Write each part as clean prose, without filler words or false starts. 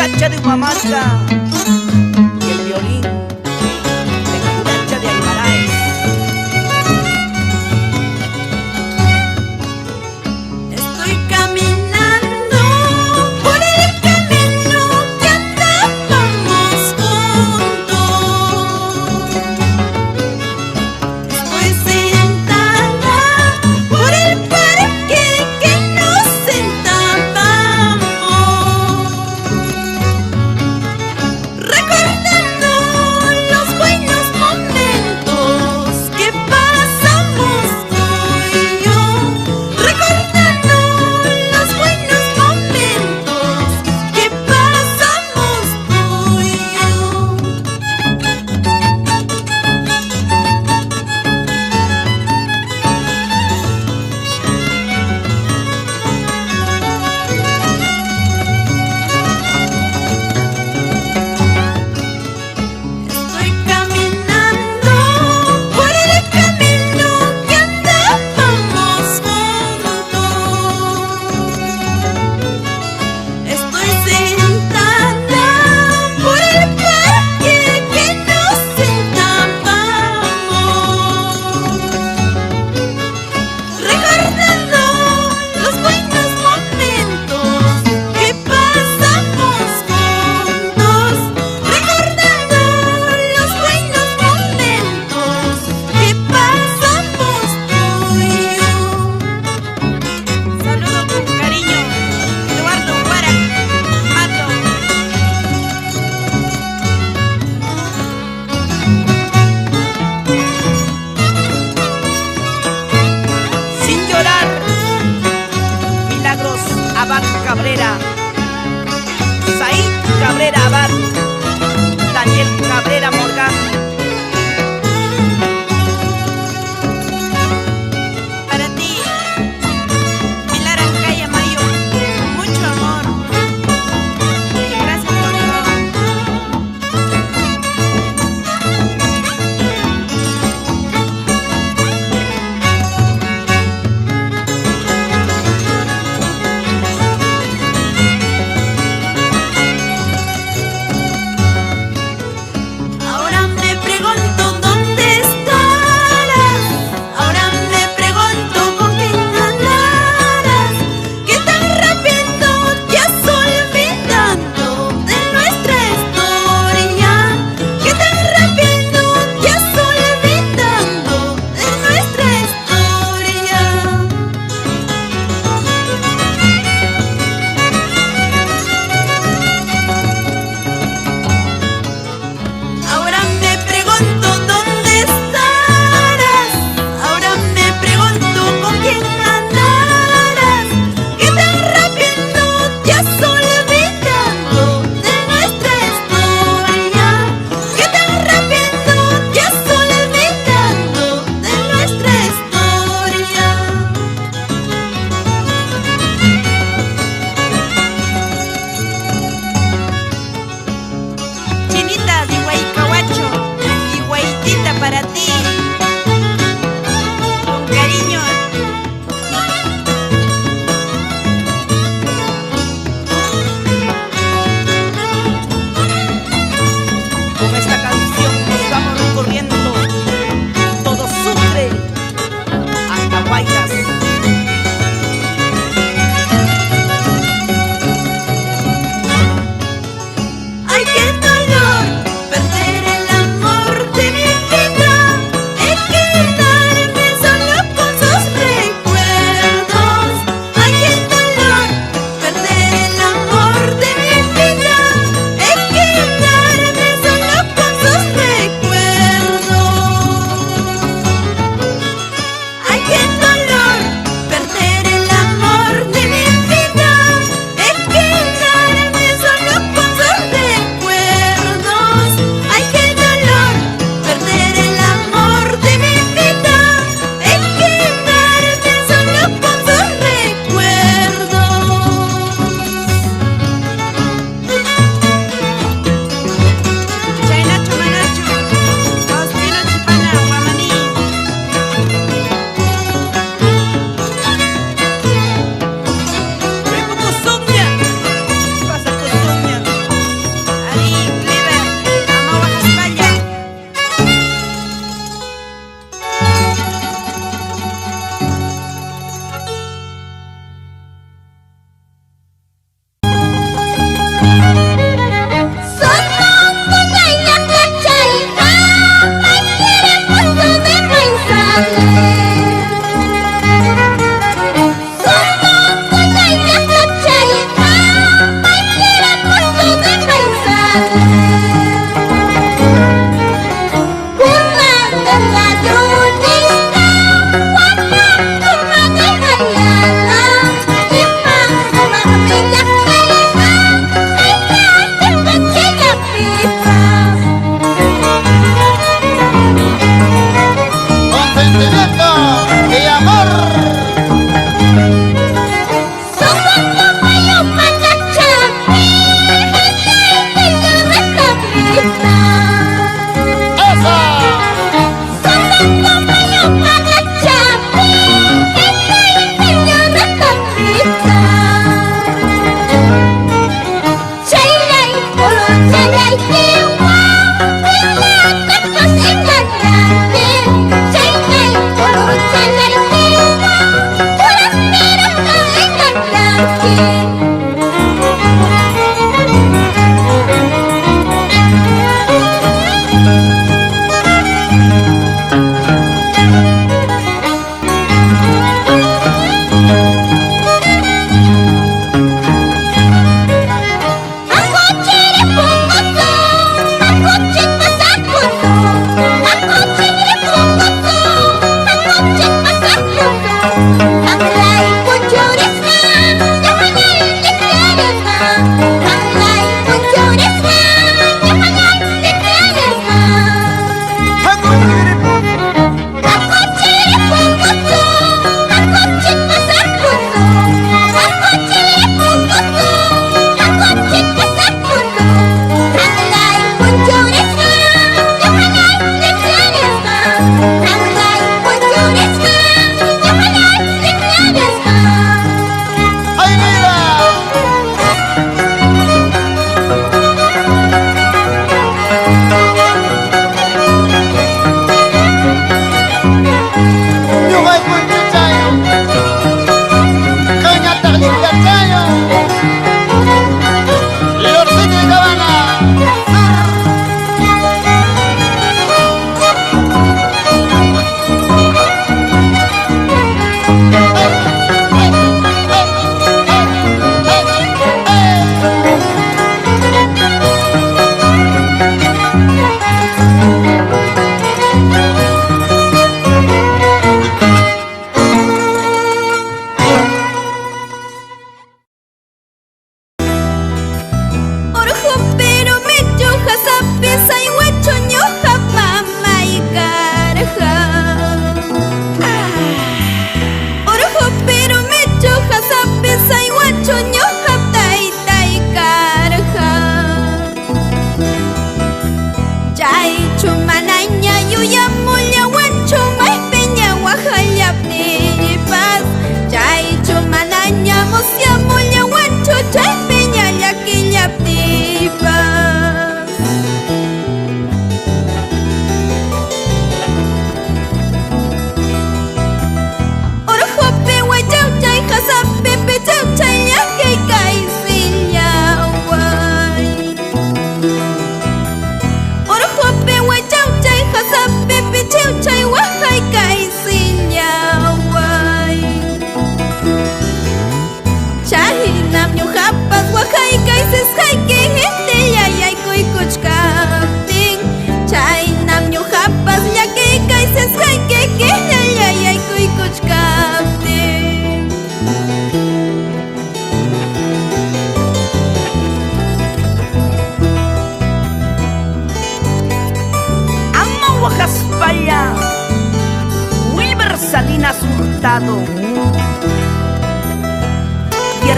muchacha de Huamaca y el violín de Curacha de Aymaraes. Estoy caminando por el camino que andábamos juntos. Estoy sentada por el parque que nos sentábamos, recordando los buenos momentos que pasamos tú y yo, recordando los buenos momentos que pasamos tú y yo. Estoy caminando por el camino que andábamos juntos. Estoy sentada por el parque que nos sentábamos, recordando los buenos momentos que pasamos juntos, recordando los buenos momentos que pasamos tú y yo. Saludo con cariño, Eduardo Guara, Mato. Sin llorar, Milagros Abad Cabrera, Said Cabrera Abad, Daniel Cabrera Morgan. Para ti, Pilar Ancaya Mayo, con mucho amor. Y gracias por todo.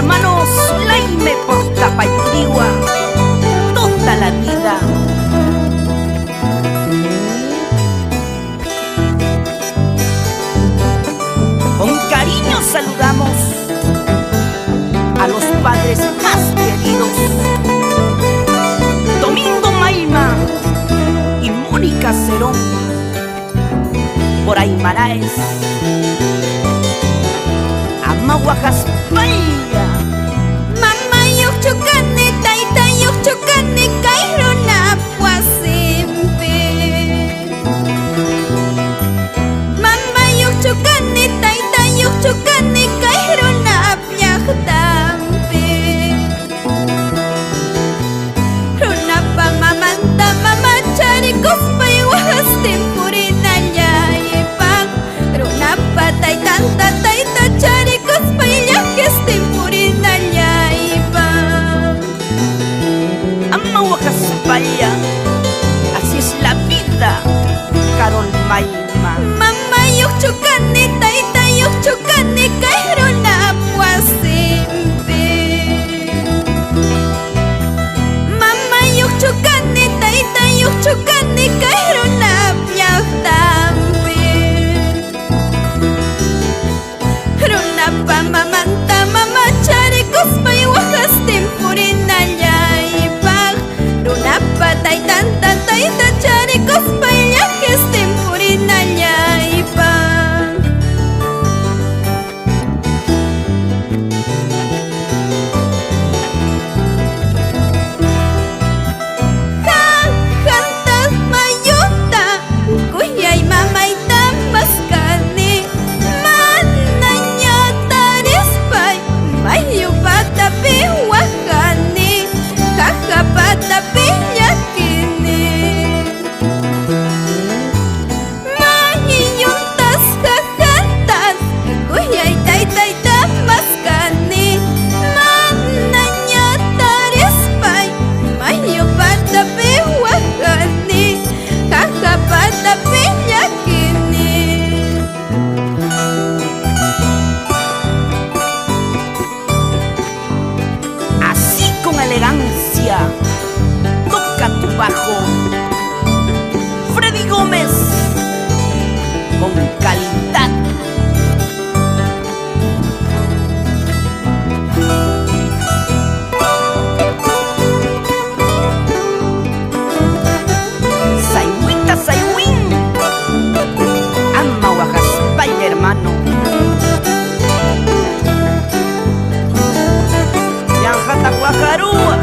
hermanos Laime por Tapayurigua toda la vida. Con cariño saludamos a los padres más queridos, Domingo Maima y Mónica Cerón, por Aymaraes, Amahuajaspaya. Mama yuk chukane taita yuk chukane kairo na puasimpe. Mama yuk chukane taita yuk chukane kairo na piaktampe. Runa pa mamanta mama chari kuspay wahas tempurina ipang. Runa pa taitanta taita chari kuspay yakis tempurina ipang. Amahuajaspaya, así es la vida, Carol Maima. Mama yuk chukane taita yuk chukane kairo na puasimpe. Mama yuk chukane taita yuk chukane kairo na piaktampe. Runa pa mamanta mama chari kuspay wakas tempurina ipang. Runa pa taitanta taita chari kuspay yakis tempurina ipang. Hantas mayuta kuyay mamay tamaskani. Mananya tarispay mayu pata piwakani. Kakapata piyakini. Mahiyuntas kakantas kuyay taytay tamaskani. Mananya tarispay mayu pata piwakani. Kakapata piyakini. Así con elegancia toca tu bajo, Freddy Gómez, con calidad. Sayhuita, sayhuín, Amahuajaspaya, hermano. Yanjata Guajarúa.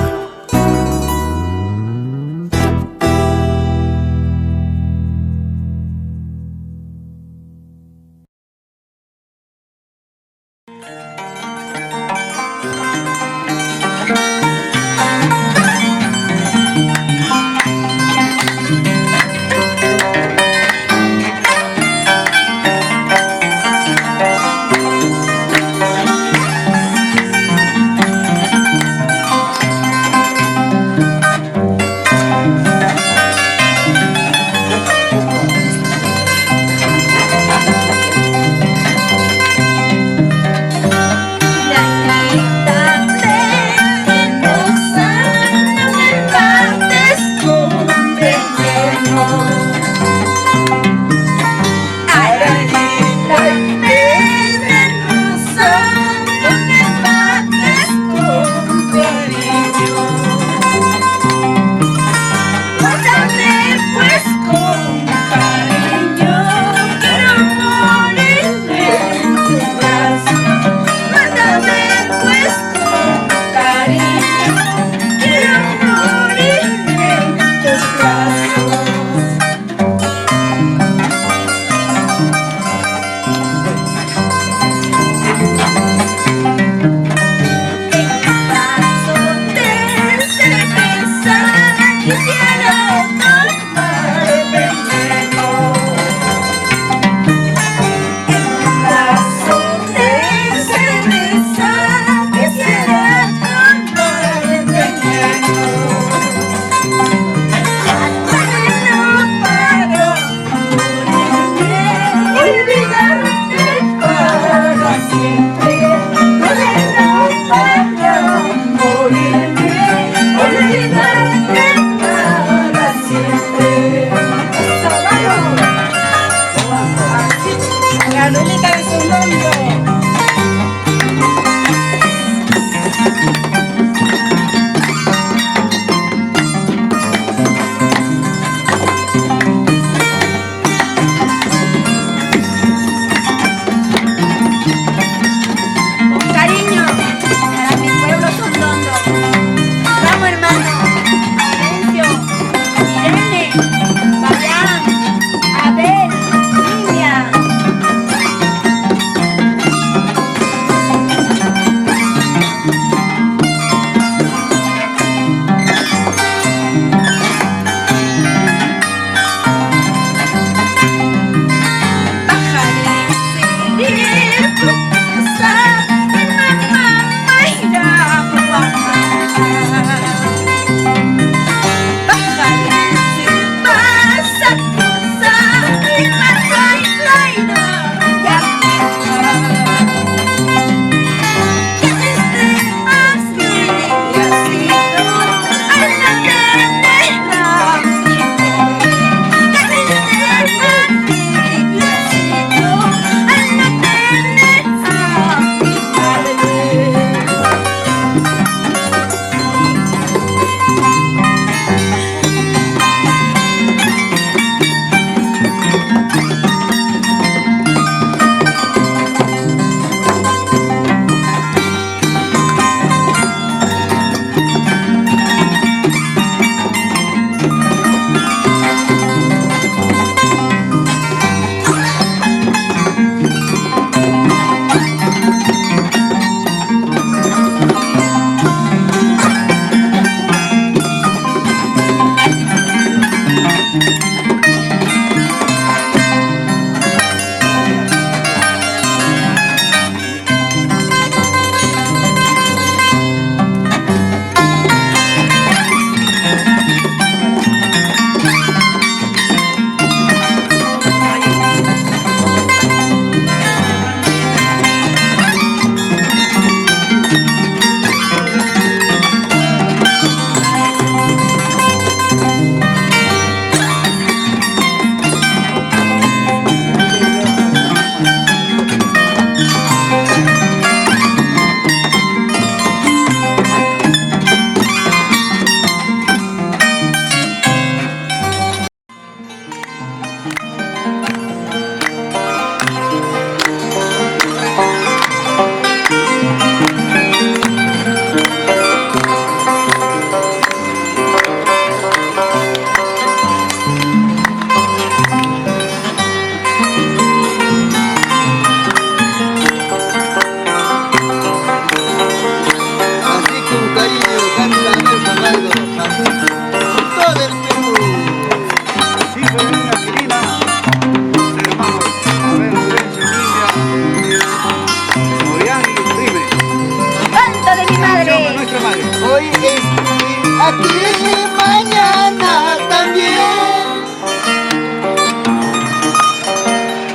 aquí mañana también.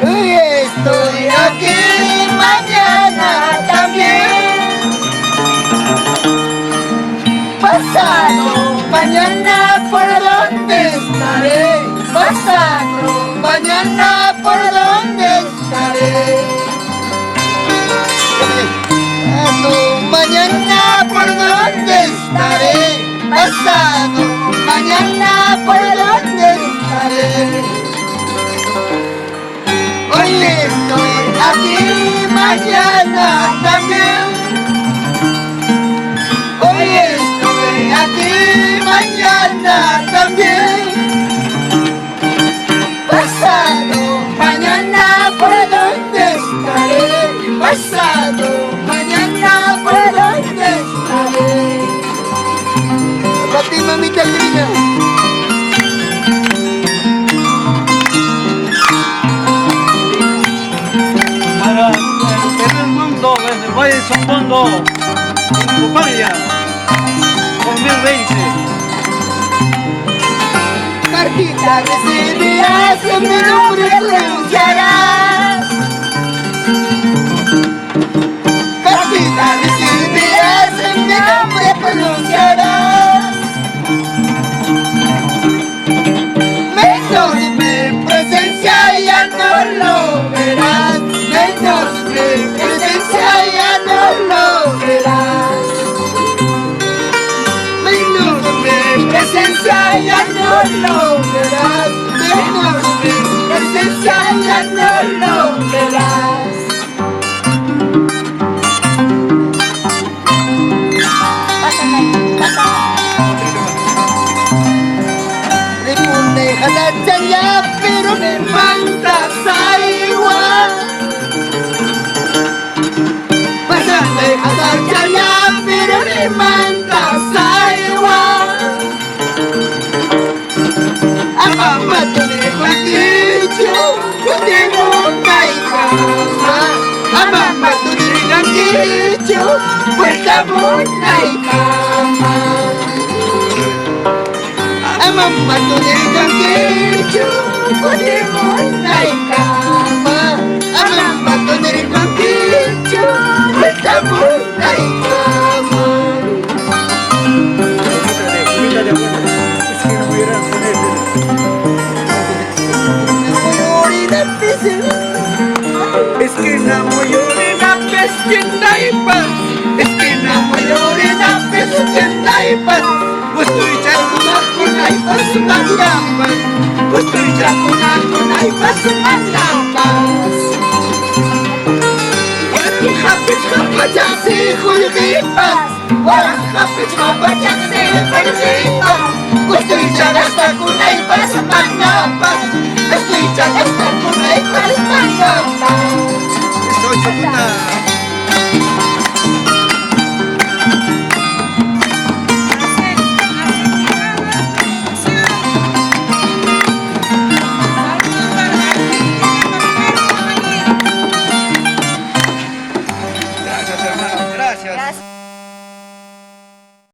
Hoy estoy aquí mañana también. Pasado mañana por dónde estaré. Pasado mañana por dónde estaré. Pasado mañana por dónde estaré. Pasado mañana por dónde estaré. Hoy estoy aquí, mañana también. Hoy estoy aquí, mañana también. Pasado mañana por dónde estaré. Pasado mañana por dónde estaré. Para ti, mamita linda. En el mundo, desde el Valle de Zambondo, en Copaya, 2020. Cartita recibirás, en mi nombre pronunciarás. Cartita recibirás, en mi nombre pronunciarás. Menos mi presencia ya no lo verás. Menos mi presencia ya no lo verás. Menos mi presencia ya no lo verás. Menos mi presencia ya no lo verás. Repunte hadachaya, pero me mandas a igual. Pásate hadachaya, pero me mandas a igual. A mamá te dejo aquí, yo tengo una cama. A mamá te dejo aquí, yo puesta una cama. A mamá te dejo aquí, yo puesta una cama. A mamá te dejo aquí, yo puesta una cama. Esquina mayorina, pesquina y paz. Esquina mayorina, pesquina y paz. Estoy chacuna y paz, una llama. Estoy chacuna y paz, una llama. Japachasi, Julgipas. Japachasi, Julgipas. Estoy chacuna y paz, una llama. Estoy chacuna y paz, una llama. Estoy chacuna. Gracias, hermano, gracias. Gracias.